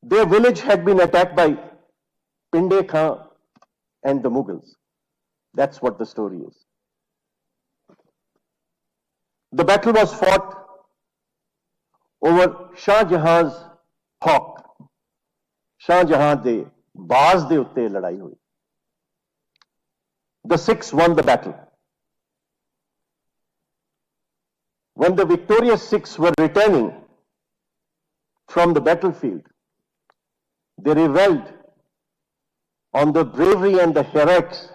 Their village had been attacked by Pinde Khan and the Mughals. That's what the story is. The battle was fought over Shah Jahan's hawk. Shah Jahan de baaz de utte ladai hui. The Sikhs won the battle. When the victorious Sikhs were returning from the battlefield, they reveled on the bravery and the heroics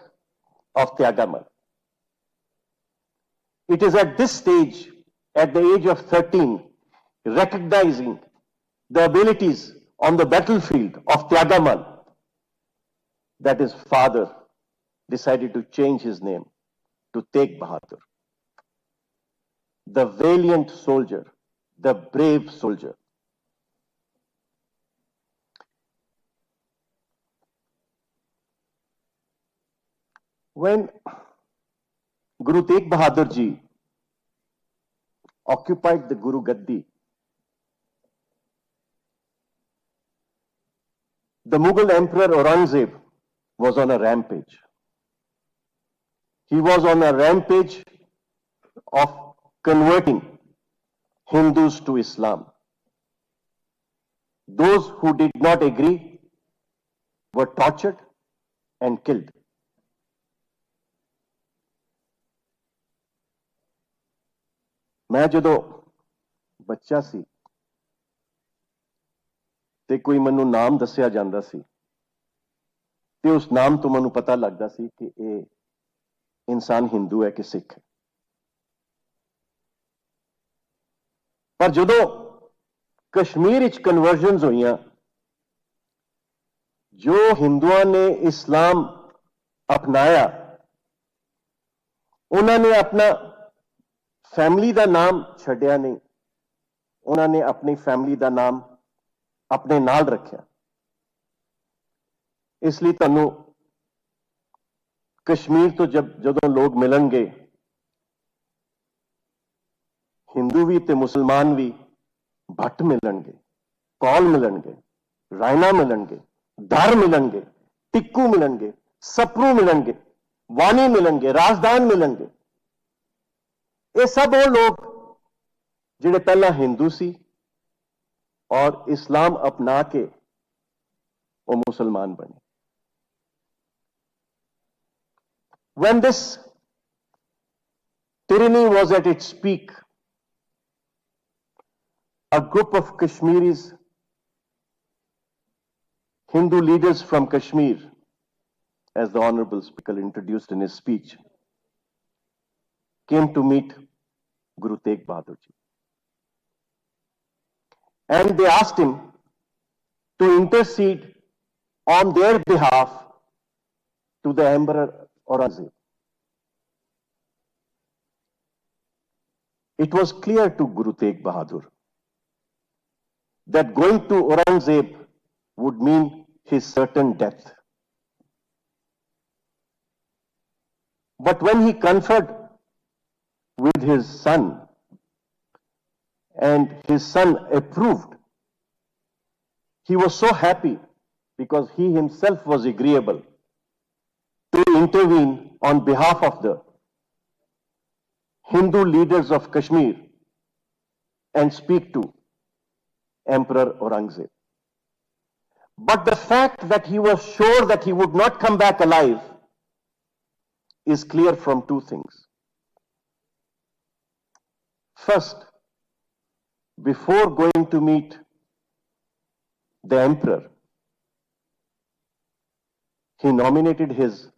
of Tyagamal. It is at this stage, at the age of 13, recognizing the abilities on the battlefield of Tyagamal, that his father decided to change his name to Tegh Bahadur. The valiant soldier, the brave soldier. When Guru Tegh Bahadur ji occupied the Guru Gaddi, the Mughal Emperor Aurangzeb was on a rampage. He was on a rampage of converting Hindus to Islam. Those who did not agree were tortured and killed. मैं ਜਦੋਂ ਬੱਚਾ ਸੀ ਤੇ ਕੋਈ ਮੈਨੂੰ ਨਾਮ ਦੱਸਿਆ ਜਾਂਦਾ ਸੀ ਤੇ ਉਸ ਨਾਮ ਤੋਂ ਮੈਨੂੰ ਪਤਾ ਲੱਗਦਾ ਸੀ ਕਿ ਇਹ ਇਨਸਾਨ ਹਿੰਦੂ ਹੈ ਕਿ ਸਿੱਖ ਹੈ। ਪਰ ਜਦੋਂ ਕਸ਼ਮੀਰ ਵਿੱਚ ਕਨਵਰਜਨਸ ਹੋਈਆਂ, ਜੋ ਹਿੰਦੂਆਂ ਨੇ ਇਸਲਾਮ ਅਪਣਾਇਆ, ਉਹਨਾਂ ਨੇ ਆਪਣਾ फैमिली का नाम छड्या नहीं, उन्होंने अपनी फैमिली का नाम अपने नाल रखा। इसलिए तुहानू कश्मीर तो जदों लोग मिलणगे, हिंदू भी ते मुसलमान भी, भट्ट मिलणगे, कौल मिलणगे, रायना मिलणगे, दर मिलणगे, टिक्कू मिलणगे, सपरू मिलणगे, वाणी मिलणगे, राजदान मिलणगे। ये सब वो लोग जिहड़े पहला हिंदू सी और इस्लाम अपना के वो मुसलमान बने। When this tyranny was at its peak, a group of Kashmiris, Hindu leaders from Kashmir, as the Honorable Speaker introduced in his speech, came to meet Guru Tegh Bahadur ji. And they asked him to intercede on their behalf to the Emperor Aurangzeb. It was clear to Guru Tegh Bahadur that going to Aurangzeb would mean his certain death. But when he conferred with his son, and his son approved, he was so happy because he himself was agreeable to intervene on behalf of the Hindu leaders of Kashmir and speak to Emperor Aurangzeb. But the fact that he was sure that he would not come back alive is clear from two things. First, before going to meet the emperor, he nominated his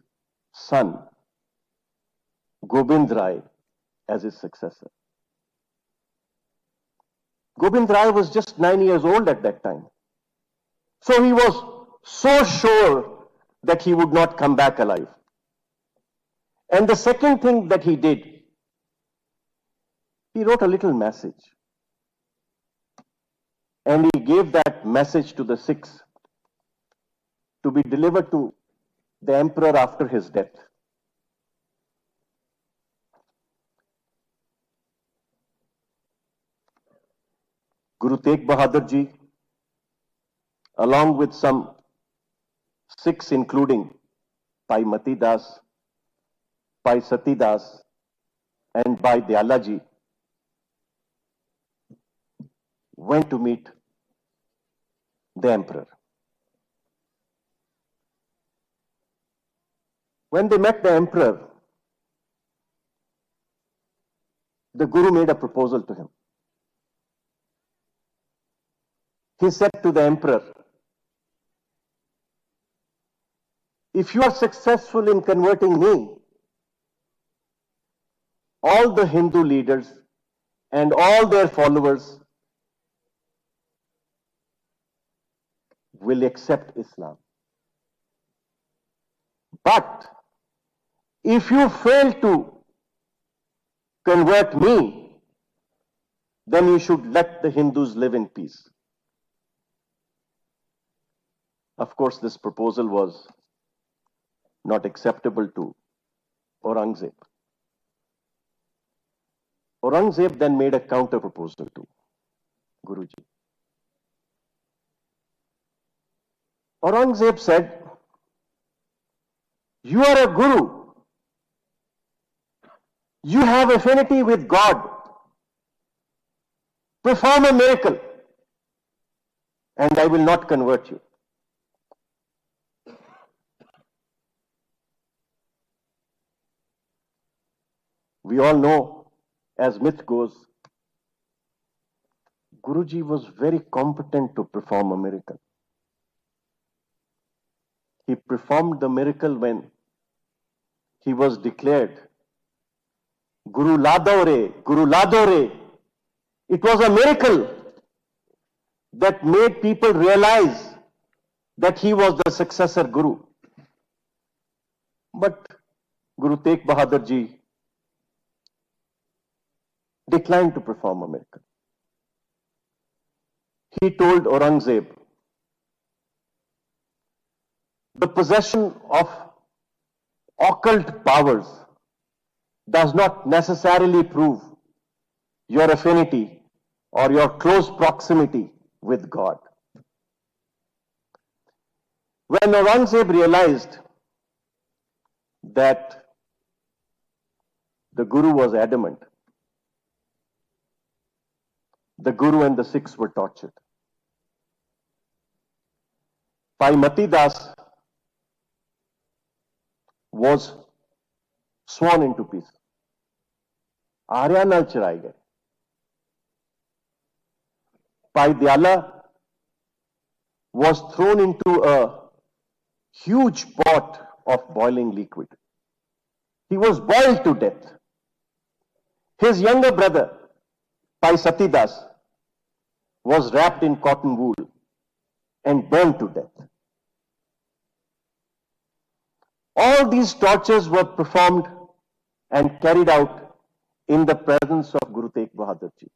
son, Gobind Rai, as his successor. Gobind Rai was just 9 years old at that time. So he was so sure that he would not come back alive. And the second thing that he did, he wrote a little message. And he gave that message to the Sikhs to be delivered to the emperor after his death. Guru Tegh Bahadur ji along with some Sikhs, including Bhai Mati Das, Bhai Sati Das, and Bhai Dyalaji, went to meet the emperor. When they met the emperor, the Guru made a proposal to him. He said to the emperor, if you are successful in converting me, all the Hindu leaders and all their followers will accept Islam. But if you fail to convert me, then you should let the Hindus live in peace. Of course, this proposal was not acceptable to Aurangzeb. Aurangzeb then made a counter proposal to Guruji. Aurangzeb said, you are a guru. You have affinity with God. Perform a miracle, and I will not convert you. We all know, as myth goes, Guruji was very competent to perform a miracle. He performed the miracle when he was declared Guru Ladore, Guru Ladore. It was a miracle that made people realize that he was the successor Guru. But Guru Tegh Bahadur Ji declined to perform a miracle. He told Aurangzeb, the possession of occult powers does not necessarily prove your affinity or your close proximity with God. When Aurangzeb realized that the Guru was adamant, the Guru and the Sikhs were tortured. Bhai Mati Das was sworn into peace. Arya nal charaye gaye. Bhai Dyala was thrown into a huge pot of boiling liquid. He was boiled to death. His younger brother, Bhai Sati Das, was wrapped in cotton wool and burned to death. All these tortures were performed and carried out in the presence of Guru Tegh Bahadur Ji,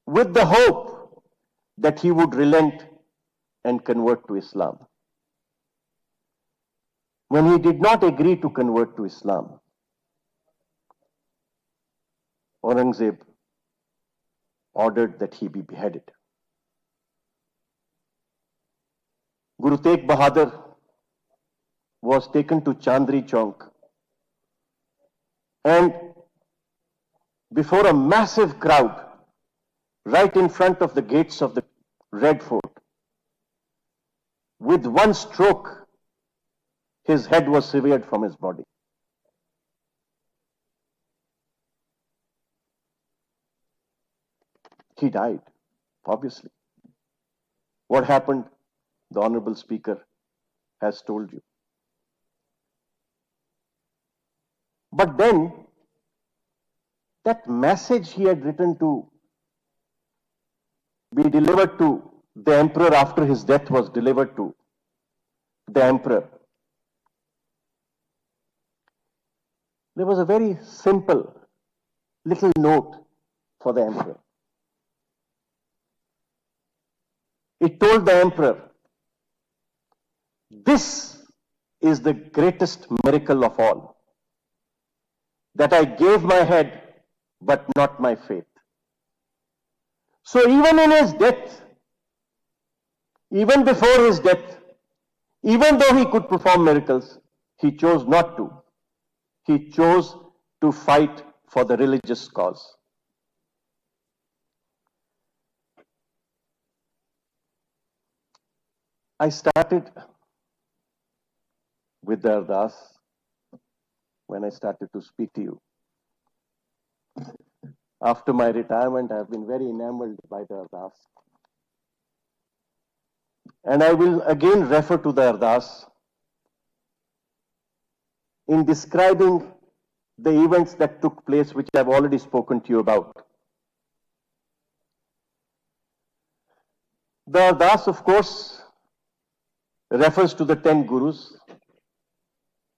with the hope that he would relent and convert to Islam. When he did not agree to convert to Islam, Aurangzeb ordered that he be beheaded. Guru Tegh Bahadur was taken to Chandri Chowk, and before a massive crowd, right in front of the gates of the Red Fort, with one stroke, his head was severed from his body. He died, obviously. What happened, the Honorable Speaker has told you. But then, that message he had written to be delivered to the emperor after his death was delivered to the emperor. There was a very simple little note for the emperor. It told the emperor, this is the greatest miracle of all, that I gave my head, but not my faith. So even in his death, Even before his death, even though he could perform miracles, he chose not to. He chose to fight for the religious cause. I started with the Ardas when I started to speak to you. After my retirement, I have been very enamored by the Ardas. And I will again refer to the Ardas in describing the events that took place, which I've already spoken to you about. The Ardas, of course, refers to the 10 Gurus.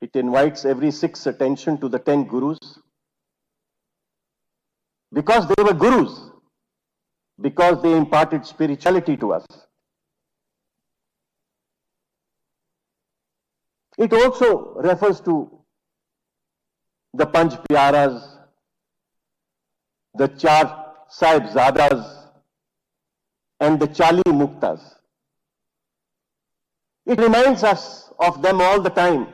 It invites every Sikh's attention to the 10 Gurus. Because they were Gurus, because they imparted spirituality to us. It also refers to the Panch Pyaras, the Char Sahibzadas, and the Chali Muktas. It reminds us of them all the time.